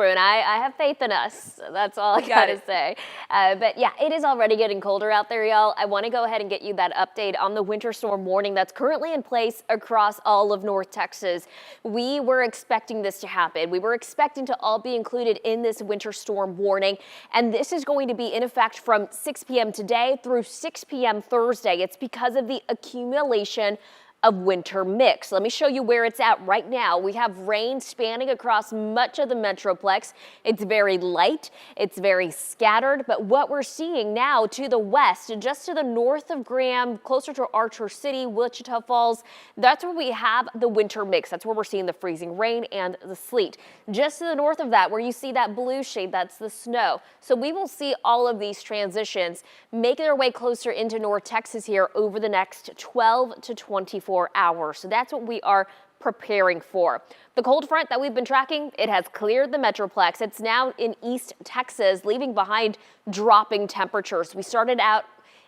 And I have faith in us. That's all I gotta say. But yeah, it is already getting colder out there, y'all. I want to go ahead and get you that update on the winter storm warning that's currently in place across all of North Texas. We were expecting this to happen. We were expecting to all be included in this winter storm warning, and this is going to be in effect from 6 p.m. today through 6 p.m. Thursday. It's because of the accumulation of winter mix. Let me show you where it's at right now. We have rain spanning across much of the Metroplex. It's very light, it's very scattered, but what we're seeing now to the west, just to the north of Graham, closer to Archer City, Wichita Falls, that's where we have the winter mix. That's where we're seeing the freezing rain and the sleet. Just to the north of that, where you see that blue shade, that's the snow. So we will see all of these transitions make their way closer into North Texas here over the next 12 to 24 hours. So that's what we are preparing for. The cold front that we've been tracking, it has cleared the Metroplex. It's now in East Texas, leaving behind dropping temperatures. We started out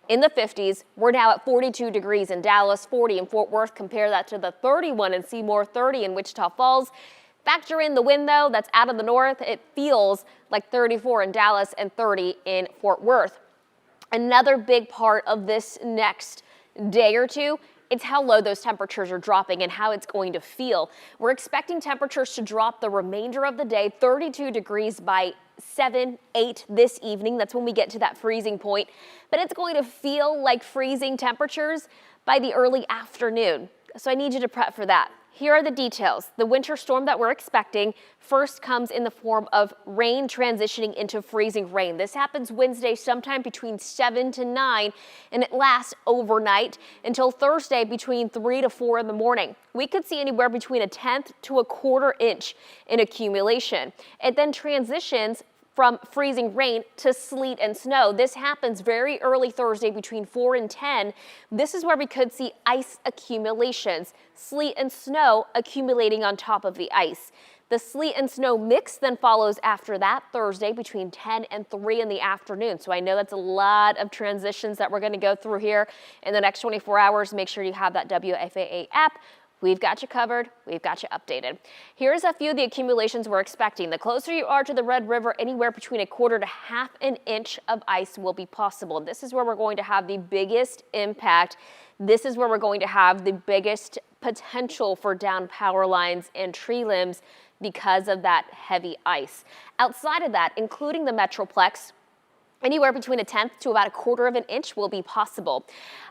in the 50s. We're now at 42 degrees in Dallas, 40 in Fort Worth. Compare that to the 31 in Seymour, 30 in Wichita Falls. Factor in the wind, though, that's out of the north. It feels like 34 in Dallas and 30 in Fort Worth. Another big part of this next day or two, it's how low those temperatures are dropping and how it's going to feel. We're expecting temperatures to drop the remainder of the day, 32 degrees by 7, 8 this evening. That's when we get to that freezing point. But it's going to feel like freezing temperatures by the early afternoon. So I need you to prep for that. Here are the details. The winter storm that we're expecting first comes in the form of rain transitioning into freezing rain. This happens Wednesday sometime between 7 to 9, and it lasts overnight until Thursday between 3 to 4 in the morning. We could see anywhere between 1/10 to 1/4 inch in accumulation. It then transitions from freezing rain to sleet and snow. This happens very early Thursday between 4 and 10. This is where we could see ice accumulations, sleet and snow accumulating on top of the ice. The sleet and snow mix then follows after that Thursday between 10 and 3 in the afternoon. So I know that's a lot of transitions that we're going to go through here in the next 24 hours. Make sure you have that WFAA app. We've got you covered. We've got you updated. Here's a few of the accumulations we're expecting. The closer you are to the Red River, anywhere between 1/4 to 1/2 inch of ice will be possible. This is where we're going to have the biggest impact. This is where we're going to have the biggest potential for down power lines and tree limbs because of that heavy ice. Outside of that, including the Metroplex, anywhere between 1/10 to about 1/4 inch will be possible.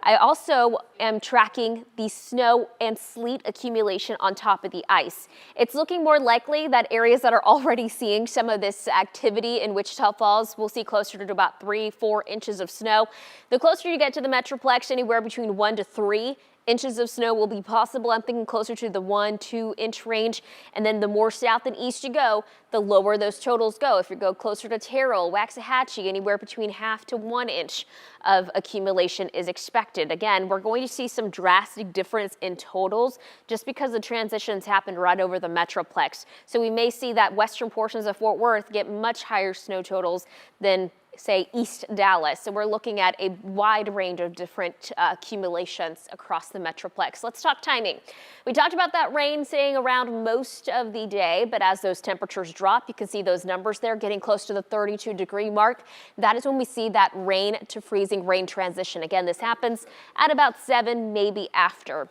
I also am tracking the snow and sleet accumulation on top of the ice. It's looking more likely that areas that are already seeing some of this activity in Wichita Falls will see closer to about 3-4 inches of snow. The closer you get to the Metroplex, anywhere between 1 to 3 inches of snow will be possible. I'm thinking closer to the 1-2 inch range. And then the more south and east you go, the lower those totals go. If you go closer to Terrell, Waxahachie, anywhere between 1/2 to 1 inch of accumulation is expected. Again, we're going to see some drastic difference in totals just because the transitions happened right over the Metroplex. So we may see that western portions of Fort Worth get much higher snow totals than say East Dallas. So we're looking at a wide range of different accumulations across the Metroplex. Let's talk timing. We talked about that rain staying around most of the day, but as those temperatures drop, you can see those numbers there getting close to the 32-degree mark. That is when we see that rain to freezing rain transition. Again, this happens at about 7, maybe after.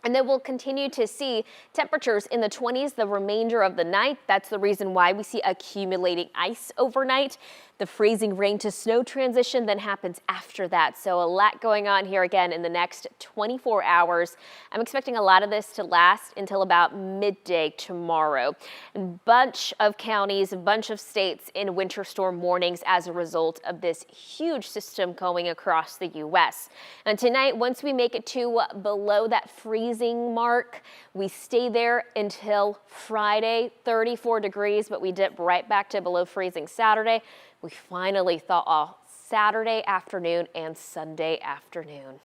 And then we'll continue to see temperatures in the 20s the remainder of the night. That's the reason why we see accumulating ice overnight. The freezing rain to snow transition then happens after that. So a lot going on here again in the next 24 hours. I'm expecting a lot of this to last until about midday tomorrow. A bunch of counties, a bunch of states in winter storm warnings as a result of this huge system going across the U.S. And tonight, once we make it to below that freezing mark, we stay there until Friday, 34 degrees, but we dip right back to below freezing Saturday. We finally thaw off Saturday afternoon and Sunday afternoon.